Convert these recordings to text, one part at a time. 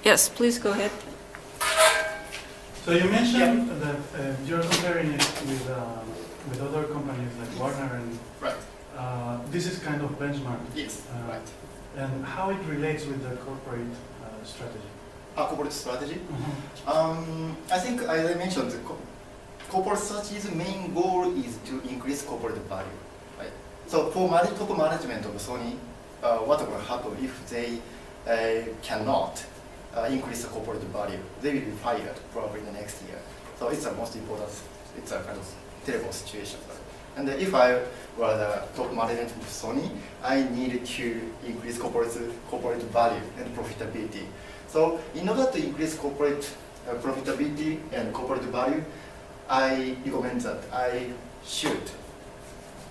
Yes, please go ahead. So you mentioned that you're comparing it with other companies like Warner and Right. This is kind of benchmark. Yes. Right. And how it relates with the corporate strategy. Corporate strategy. I think as I mentioned, the corporate strategy's main goal is to increase corporate value. Right. So for top management of Sony, what will happen if they cannot increase the corporate value? They will be fired probably in the next year. So it's the most important. It's a kind of terrible situation. And if I were the top management of Sony, I needed to increase corporate value and profitability. So in order to increase corporate profitability and corporate value, I recommend that I should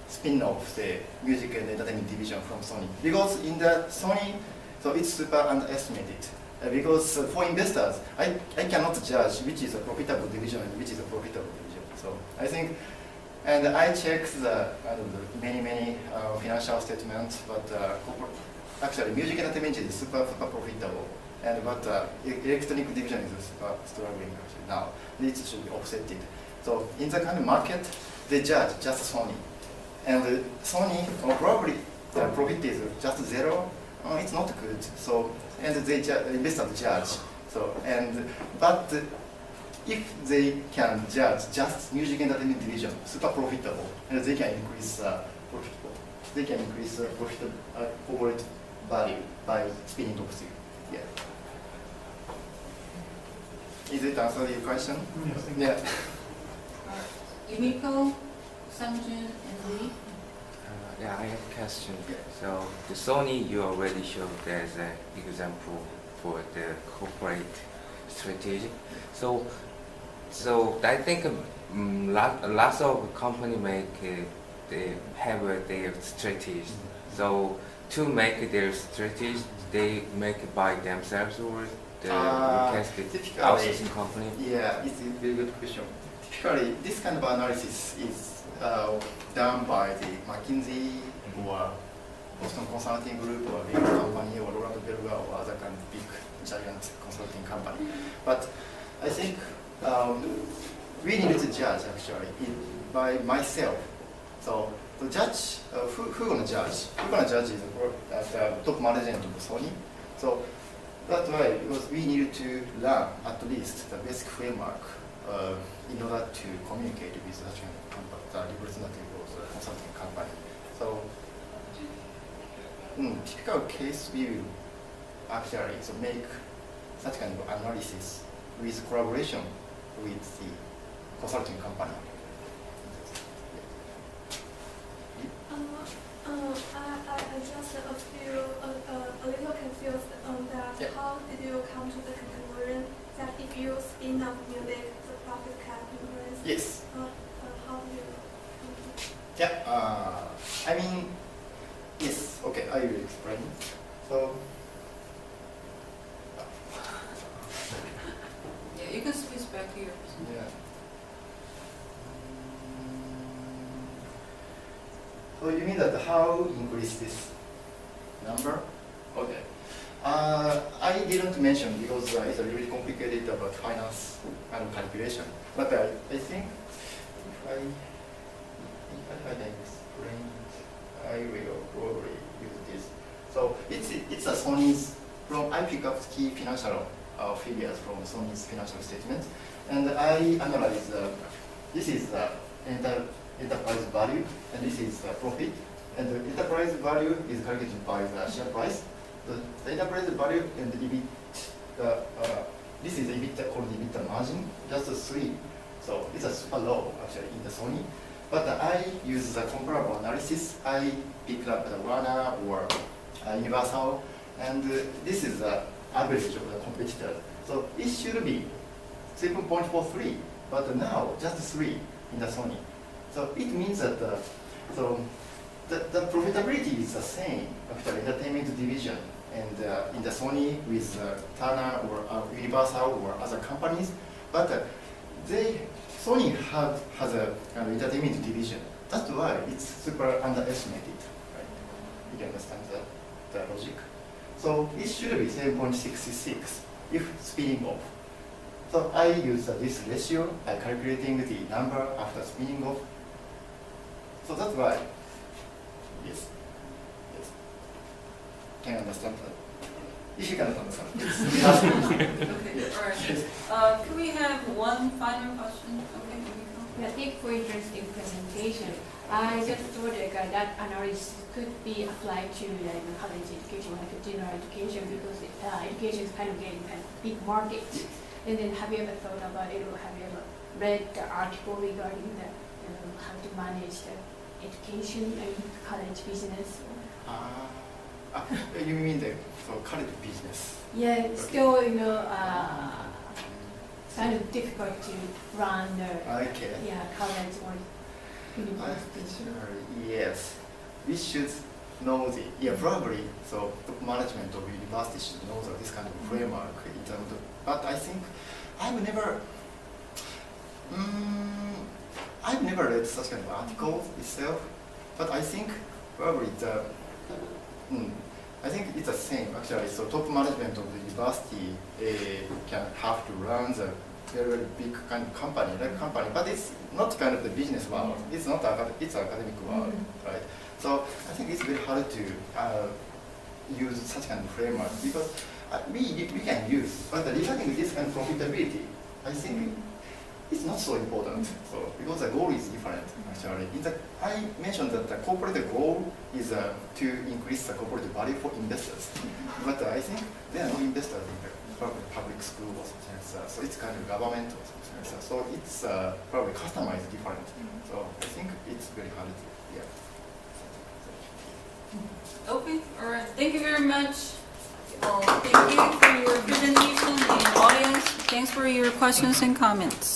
spin off the music and entertainment division from Sony. Because in the Sony, so it's super underestimated. Because for investors, I cannot judge which is a profitable division and which is a profitable division. So I think, and I checked the many financial statements, but actually music entertainment is super profitable. But electronic division is super struggling actually now. It should be offsetted. So in the kind of market, they judge just Sony. And Sony, probably the profit is just zero. It's not good. So, and they investors judge. So, but if they can judge just music entertainment division, super profitable, and they can increase corporate value by spinning off. Yeah. Is it answer your question? Yes, thank you. Yeah. Yumiko, Sangjun, and Lee. Yeah, I have a question. Yeah. So the Sony you already showed as an example for the corporate strategy. So I think lots of company they have their strategy. So to make their strategy, they make it by themselves or the requested outsourcing company. Yeah, it's a very good question. Typically, this kind of analysis is done by the McKinsey or Boston Consulting Group or big company or Roland Berger or other kind of big giant consulting company. But I think we need to judge actually by myself. So the judge, who gonna judge? Who gonna judge is the top management of Sony. So that's why, because we need to learn at least the basic framework in order to communicate with such a representative of the consulting company. So, typical case we will actually make such kind of analysis with collaboration with the consulting company. I just a little confused on that. Yeah. How did you come to the conclusion that if you spin off music, the profit can increase? Yes. How do you come to? Yeah. I mean, yes. Okay, I will explain. So. Yeah, you can switch back here. Yeah. So you mean that how increase this number? Okay. I didn't mention because it's really complicated about finance and calculation. But I think if I can explain, I will probably use this. So it's a Sony's from I pick up key financial figures from Sony's financial statements, and I analyze this is the enterprise value, and this is the profit. And the enterprise value is calculated by the share price. The enterprise value and the EBIT, this is EBITDA called EBITDA margin, just 3. So it's a super low actually in the Sony. But I use the comparable analysis. I picked up the Warner or Universal, and this is the average of the competitors. So it should be 7.43, but now just 3 in the Sony. So it means that the profitability is the same after entertainment division and in the Sony with Turner or Universal or other companies, but Sony has a entertainment division. That's why it's super underestimated. Right? You can understand the logic. So it should be 7.66, if spinning off. So I use this ratio by calculating the number after spinning off. So that's why, yes. Can you understand that? If you cannot understand, Okay, Yes. all right. Can we have one final question? Okay, here we go. Yeah, thank you for interesting presentation. I just thought that analysis could be applied to college education, like a general education, because education is kind of getting kind of big market. And then have you ever thought about it, or have you ever read the article regarding the how to manage the education and college business? You mean the college business? Yeah, it's still kind of difficult to run the Okay. college or university. Yes, we should know probably, so top management of university should know this kind of framework in terms of, but I think I've never read such kind of articles itself, but I think probably I think it's the same actually. So top management of the university can have to run the very, very big kind of company, but it's not kind of the business world. It's not it's academic world, right? So I think it's very hard to use such kind of framework because we can use, but regarding this kind of profitability, I think it's not so important. So because the goal is different actually. I mentioned that the corporate goal is to increase the corporate value for investors, but I think there are no investors in the public school or something like that. So it's kind of government or something like that. So it's probably customized different. So I think it's very hard to, Okay, all right. Thank you very much. Thank you for your presentation and audience. Thanks for your questions and comments.